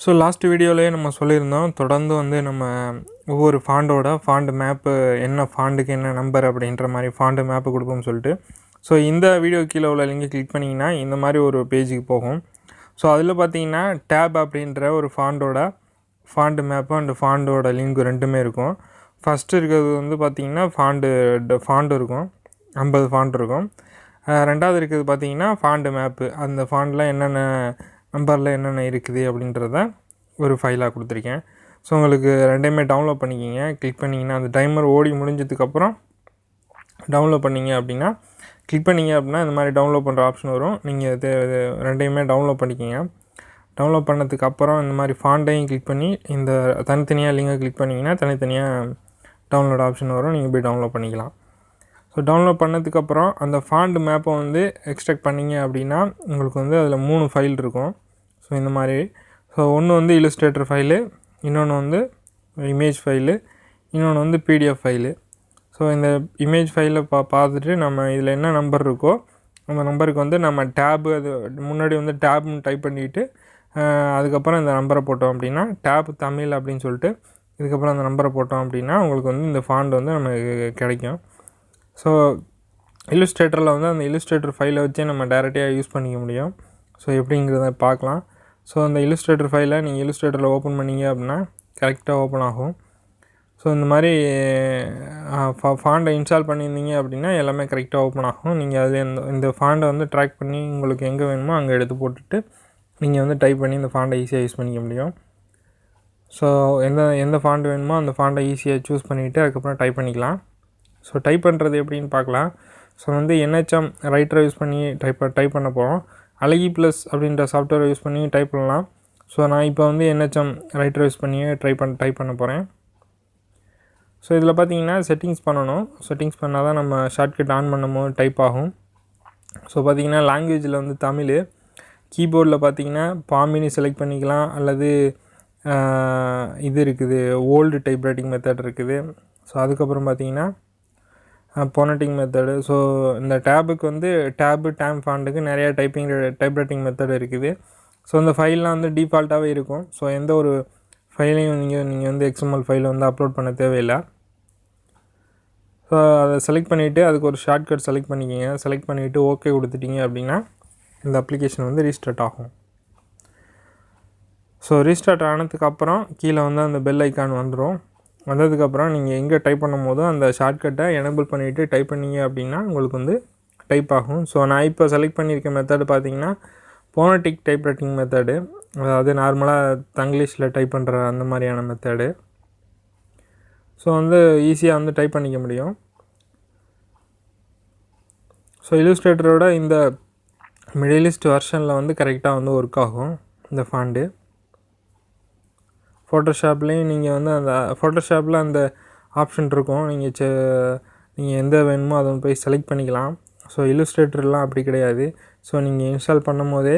So last வீடியோலேயே நம்ம சொல்லியிருந்தோம், தொடர்ந்து வந்து நம்ம ஒவ்வொரு ஃபாண்டு மேப்பு என்ன ஃபாண்டுக்கு என்ன நம்பர் அப்படின்ற மாதிரி ஃபாண்டு மேப்பு கொடுப்போம்னு சொல்லிட்டு. ஸோ இந்த வீடியோ கீழே உள்ள லிங்கை கிளிக் பண்ணிங்கன்னா இந்த மாதிரி ஒரு பேஜுக்கு போகும். ஸோ அதில் பார்த்தீங்கன்னா டேப் அப்படின்ற ஒரு ஃபாண்டு மேப்பு அண்ட் ஃபாண்டோட லிங்க் ரெண்டுமே இருக்கும். ஃபஸ்ட்டு இருக்கிறது வந்து பார்த்திங்கன்னா ஃபாண்டு இருக்கும், 50 ஃபாண்ட் இருக்கும். ரெண்டாவது இருக்கிறது பார்த்திங்கன்னா ஃபாண்டு மேப்பு, அந்த ஃபாண்டில் என்னென்ன நம்பரில் என்னென்ன இருக்குது அப்படின்றத ஒரு ஃபைலாக கொடுத்துருக்கேன். ஸோ உங்களுக்கு ரெண்டையுமே டவுன்லோட் பண்ணிக்கிங்க. கிளிக் பண்ணிங்கன்னா அந்த டைமர் ஓடி முடிஞ்சதுக்கப்புறம் டவுன்லோட் பண்ணிங்க அப்படின்னா இந்த மாதிரி டவுன்லோட் பண்ணுற ஆப்ஷன் வரும். நீங்கள் ரெண்டையுமே டவுன்லோட் பண்ணிக்கிங்க. டவுன்லோட் பண்ணதுக்கப்புறம் இந்த மாதிரி ஃபாண்டையும் கிளிக் பண்ணி இந்த தனித்தனியாக லிங்கை கிளிக் பண்ணிங்கன்னா தனித்தனியாக டவுன்லோட் ஆப்ஷன் வரும். நீங்கள் போய் டவுன்லோட் பண்ணிக்கலாம். ஸோ டவுன்லோட் பண்ணதுக்கப்புறம் அந்த ஃபாண்டு மேப்பை வந்து எக்ஸ்ட்ராக்ட் பண்ணிங்க அப்படின்னா உங்களுக்கு வந்து அதில் 3 ஃபைல் இருக்கும். ஸோ இந்த மாதிரி ஒன்று வந்து இல்லுஸ்ட்ரேட்டர் ஃபைலு, இன்னொன்று வந்து இமேஜ் ஃபைலு, இன்னொன்று வந்து பிடிஎஃப் ஃபைலு. ஸோ இந்த இமேஜ் ஃபைலை பார்த்துட்டு நம்ம இதில் என்ன நம்பர் இருக்கோ அந்த நம்பருக்கு வந்து நம்ம டேபு, அது முன்னாடி வந்து டேப்னு டைப் பண்ணிவிட்டு அதுக்கப்புறம் இந்த நம்பரை போட்டோம் அப்படின்னா டேப் தமிழ் அப்படின்னு சொல்லிட்டு இதுக்கப்புறம் அந்த நம்பரை போட்டோம் அப்படின்னா உங்களுக்கு வந்து இந்த ஃபாண்ட் வந்து நமக்கு கிடைக்கும். ஸோ இல்லுஸ்ட்ரேட்டரில் வந்து அந்த இல்லுஸ்ட்ரேட்டர் ஃபைலை வச்சே நம்ம டைரெக்டாக யூஸ் பண்ணிக்க முடியும். ஸோ எப்படிங்கிறத பார்க்கலாம். ஸோ அந்த இல்லுஸ்ட்ரேட்டர் ஃபைலை நீங்கள் இல்லுஸ்ட்ரேட்டரில் ஓப்பன் பண்ணிங்க அப்படின்னா கரெக்டாக ஓப்பன் ஆகும். ஸோ இந்த மாதிரி ஃபாண்டை இன்ஸ்டால் பண்ணியிருந்தீங்க அப்படின்னா எல்லாமே கரெக்டாக ஓப்பன் ஆகும். நீங்கள் அதில் இந்த ஃபாண்டை வந்து ட்ராக் பண்ணி உங்களுக்கு எங்கே வேணுமோ அங்கே எடுத்து போட்டுட்டு நீங்கள் வந்து டைப் பண்ணி இந்த ஃபாண்டை ஈஸியாக யூஸ் பண்ணிக்க முடியும். ஸோ எந்த ஃபாண்ட் வேணுமோ அந்த ஃபாண்டை ஈஸியாக சூஸ் பண்ணிவிட்டு அதுக்கப்புறம் டைப் பண்ணிக்கலாம். ஸோ டைப் பண்ணுறது எப்படின்னு பார்க்கலாம். ஸோ வந்து NHM ரைட்டரை யூஸ் பண்ணி டைப் பண்ண போகிறோம். அழகி ப்ளஸ் அப்படின்ற சாஃப்ட்வேரை யூஸ் பண்ணி டைப் பண்ணலாம். ஸோ நான் இப்போ வந்து NHM ரைட்டரை யூஸ் பண்ணி டைப் பண்ண போகிறேன். ஸோ இதில் பார்த்தீங்கன்னா செட்டிங்ஸ் பண்ணணும். செட்டிங்ஸ் பண்ணால் தான் நம்ம ஷார்ட்கட் ஆன் பண்ணும்போது டைப் ஆகும். ஸோ பார்த்திங்கன்னா லாங்குவேஜில் வந்து தமிழ், கீபோர்டில் பார்த்திங்கன்னா பாமினி செலக்ட் பண்ணிக்கலாம், அல்லது இது இருக்குது ஓல்டு டைப் ரைட்டிங் மெத்தட் இருக்குது. ஸோ அதுக்கப்புறம் பார்த்திங்கன்னா போனட்டிக் மெத்தடு. ஸோ இந்த டேபுக்கு வந்து டேம் ஃபாண்டுக்கு நிறையா டைப் ரைட்டிங் மெத்தட் இருக்குது. ஸோ இந்த ஃபைல்லாம் வந்து டிஃபால்ட்டாகவே இருக்கும். ஸோ எந்த ஒரு ஃபைலையும் நீங்கள் வந்து XML ஃபைலை வந்து அப்லோட் பண்ண தேவையில்லை. ஸோ அதை செலக்ட் பண்ணிவிட்டு அதுக்கு ஒரு ஷார்ட்கட் செலக்ட் பண்ணிக்கிங்க. செலக்ட் பண்ணிவிட்டு ஓகே கொடுத்துட்டிங்க அப்படின்னா இந்த அப்ளிகேஷன் வந்து ரீஸ்டார்ட் ஆகும். ஸோ ரீஸ்டார்ட் ஆனதுக்கப்புறம் கீழே வந்து அந்த பெல் ஐக்கான் வந்துடும். வந்ததுக்கப்புறம் நீங்கள் எங்கே டைப் பண்ணும் போதும் அந்த ஷார்ட்கட்டை எனேபிள் பண்ணிவிட்டு டைப் பண்ணிங்க அப்படின்னா உங்களுக்கு வந்து டைப் ஆகும். ஸோ நான் இப்போ செலக்ட் பண்ணியிருக்க மெத்தடு பார்த்திங்கன்னா போனட்டிக் டைப் ரைட்டிங் மெத்தடு, அதாவது நார்மலாக தங்கிலீஷில் டைப் பண்ணுற அந்த மாதிரியான மெத்தடு. ஸோ வந்து ஈஸியாக வந்து டைப் பண்ணிக்க முடியும். ஸோ இல்லுஸ்ட்ரேட்டரோட இந்த மிடிலிஸ்ட் வெர்ஷனில் வந்து கரெக்டாக வந்து ஒர்க் ஆகும் இந்த ஃபாண்டு. ஃபோட்டோஷாப்லேயும் நீங்கள் வந்து அந்த ஃபோட்டோஷாப்பில் அந்த ஆப்ஷன் இருக்கும். நீங்கள் எந்த வேணுமோ அதை போய் செலக்ட் பண்ணிக்கலாம். ஸோ இல்லுஸ்ட்ரேட்டர்லாம் அப்படி கிடையாது. ஸோ நீங்கள் இன்ஸ்டால் பண்ணும் போதே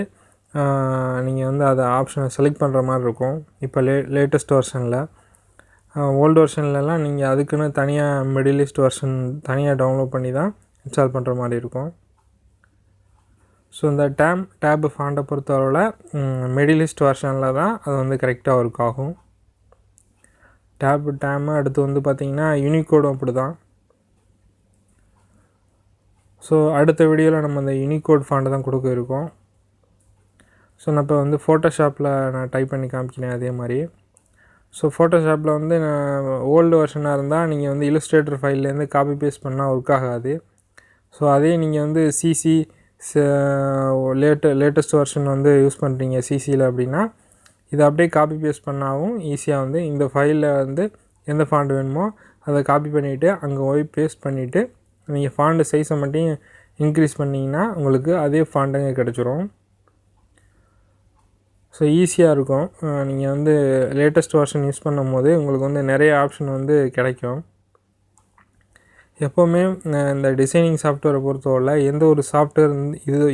நீங்கள் வந்து அதை ஆப்ஷனை செலக்ட் பண்ணுற மாதிரி இருக்கும். இப்போ லேட்டஸ்ட் வெர்ஷனில், ஓல்டு வெர்ஷன்லலாம் நீங்கள் அதுக்குன்னு தனியாக மிடிலிஸ்ட் வெர்ஷன் தனியாக டவுன்லோட் பண்ணி தான் இன்ஸ்டால் பண்ணுற மாதிரி இருக்கும். ஸோ இந்த டேப் ஃபாண்டை பொறுத்தவரையில் மிடிலிஸ்ட் வெர்ஷனில் தான் அது வந்து கரெக்டாக ஒர்க் ஆகும். டேமு அடுத்து வந்து பார்த்திங்கன்னா யூனிகோடும் அப்படி தான். ஸோ அடுத்த வீடியோவில் நம்ம அந்த யூனிகோட் ஃபாண்டை தான் கொடுக்க இருக்கோம். ஸோ நான் இப்போ வந்து ஃபோட்டோஷாப்பில் நான் டைப் பண்ணி காமிக்கிறேன் அதே மாதிரி. ஸோ ஃபோட்டோஷாப்பில் வந்து நான் ஓல்டு வெர்ஷனாக இருந்தால் நீங்கள் வந்து இல்லுஸ்ட்ரேட்டர் ஃபைல்லேருந்து காப்பி பேஸ்ட் பண்ணால் ஒர்க் ஆகாது. ஸோ அதே நீங்கள் வந்து சிசி லேட்டஸ்ட் வெர்ஷன் வந்து யூஸ் பண்ணுறீங்க சிசியில் அப்படின்னா இதை அப்படியே காப்பி பேஸ்ட் பண்ணாலும் ஈஸியாக வந்து இந்த ஃபைலில் வந்து எந்த ஃபாண்ட் வேணுமோ அதை காப்பி பண்ணிவிட்டு அங்கே போய் பேஸ்ட் பண்ணிவிட்டு நீங்கள் ஃபாண்டு சைஸை மட்டும் இன்க்ரீஸ் பண்ணிங்கன்னா உங்களுக்கு அதே ஃபாண்டுங்க கிடச்சிரும். ஸோ ஈஸியாக இருக்கும். நீங்கள் வந்து லேட்டஸ்ட் வெர்ஷன் யூஸ் பண்ணும் போது உங்களுக்கு வந்து நிறைய ஆப்ஷன் வந்து கிடைக்கும். எப்போவுமே இந்த டிசைனிங் சாஃப்ட்வேரை பொறுத்தவரை எந்த ஒரு சாஃப்ட்வேர்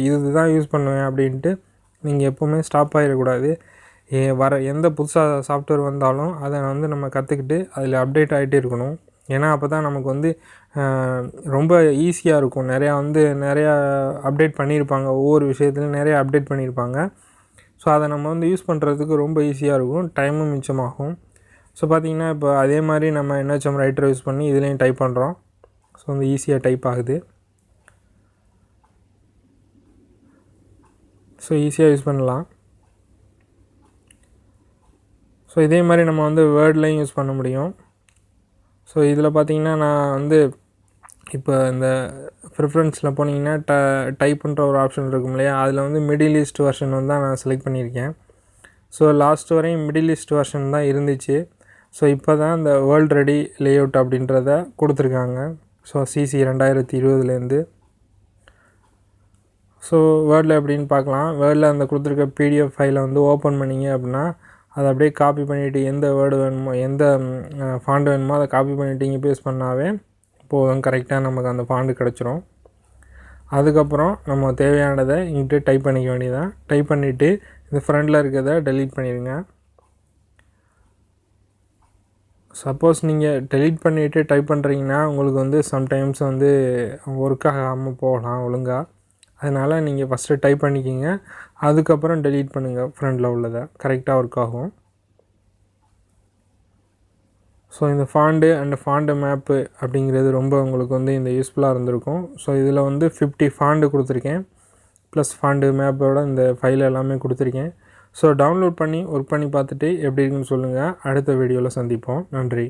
இது தான் யூஸ் பண்ணுவேன் அப்படின்ட்டு நீங்கள் எப்போவுமே ஸ்டாப் ஆகிடக்கூடாது. எந்த புதுசாக சாஃப்ட்வேர் வந்தாலும் அதை வந்து நம்ம கற்றுக்கிட்டு அதில் அப்டேட் ஆகிட்டே இருக்கணும். ஏன்னா அப்போ தான் நமக்கு வந்து ரொம்ப ஈஸியாக இருக்கும். நிறையா அப்டேட் பண்ணியிருப்பாங்க, ஒவ்வொரு விஷயத்துலையும் நிறையா அப்டேட் பண்ணியிருப்பாங்க. ஸோ அதை நம்ம வந்து யூஸ் பண்ணுறதுக்கு ரொம்ப ஈஸியாக இருக்கும், டைமும் மிச்சமாகும். ஸோ பார்த்திங்கன்னா இப்போ அதே மாதிரி நம்ம NHM ரைட்டர் யூஸ் பண்ணி இதுலேயும் டைப் பண்ணுறோம். ஸோ வந்து ஈஸியாக டைப் ஆகுது. ஸோ ஈஸியாக யூஸ் பண்ணலாம். ஸோ இதே மாதிரி நம்ம வந்து வேர்ட்லேயும் யூஸ் பண்ண முடியும். ஸோ இதில் பார்த்திங்கன்னா நான் வந்து இப்போ இந்த ப்ரிஃபரன்ஸில் போனீங்கன்னா டைப் பண்ணுற ஒரு ஆப்ஷன் இருக்கும் இல்லையா, அதில் வந்து மிடில் ஈஸ்ட் வெர்ஷன் வந்து தான் நான் செலக்ட் பண்ணியிருக்கேன். ஸோ லாஸ்ட் வரையும் மிடில் ஈஸ்ட் வெர்ஷன் தான் இருந்துச்சு. ஸோ இப்போ தான் இந்த வேர்ல்ட் ரெடி லேஅவுட் அப்படின்றத கொடுத்துருக்காங்க. ஸோ CC 2020 ஸோ வேர்டில் எப்படின்னு பார்க்கலாம். வேர்டில் அந்த கொடுத்துருக்க PDF ஃபைலை வந்து ஓப்பன் பண்ணிங்க அப்படின்னா அதை அப்படியே காப்பி பண்ணிவிட்டு எந்த வேர்டு வேணுமோ, எந்த ஃபாண்ட் வேணுமோ அதை காப்பி பண்ணிவிட்டு இங்கே பேஸ்ட் பண்ணாவே போதும், கரெக்டாக நமக்கு அந்த ஃபாண்டு கிடச்சிரும். அதுக்கப்புறம் நம்ம தேவையானதை இங்கிட்டு டைப் பண்ணிக்க வேண்டியதான். டைப் பண்ணிவிட்டு இந்த ஃப்ரண்டில் இருக்கிறத டெலீட் பண்ணிடுங்க. சப்போஸ் நீங்கள் டெலீட் பண்ணிவிட்டு டைப் பண்ணுறீங்கன்னா உங்களுக்கு வந்து சம்டைம்ஸ் வந்து ஒர்க் ஆகாமல் போகலாம் ஒழுங்காக. அதனால் நீங்கள் ஃபஸ்ட்டு டைப் பண்ணிக்கிங்க, அதுக்கப்புறம் டெலீட் பண்ணுங்கள் ஃப்ரண்டில் உள்ளதை, கரெக்டாக ஒர்க் ஆகும். ஸோ இந்த ஃபாண்டு அண்ட் ஃபாண்டு மேப்பு அப்படிங்கிறது ரொம்ப உங்களுக்கு வந்து இந்த யூஸ்ஃபுல்லாக இருந்திருக்கும். ஸோ இதில் வந்து 50 ஃபாண்டு கொடுத்துருக்கேன், ப்ளஸ் ஃபாண்டு மேப்போட இந்த ஃபைல் எல்லாமே கொடுத்துருக்கேன். ஸோ டவுன்லோட் பண்ணி ஒர்க் பண்ணி பார்த்துட்டு எப்படி இருக்குன்னு சொல்லுங்கள். அடுத்த வீடியோவில் சந்திப்போம். நன்றி.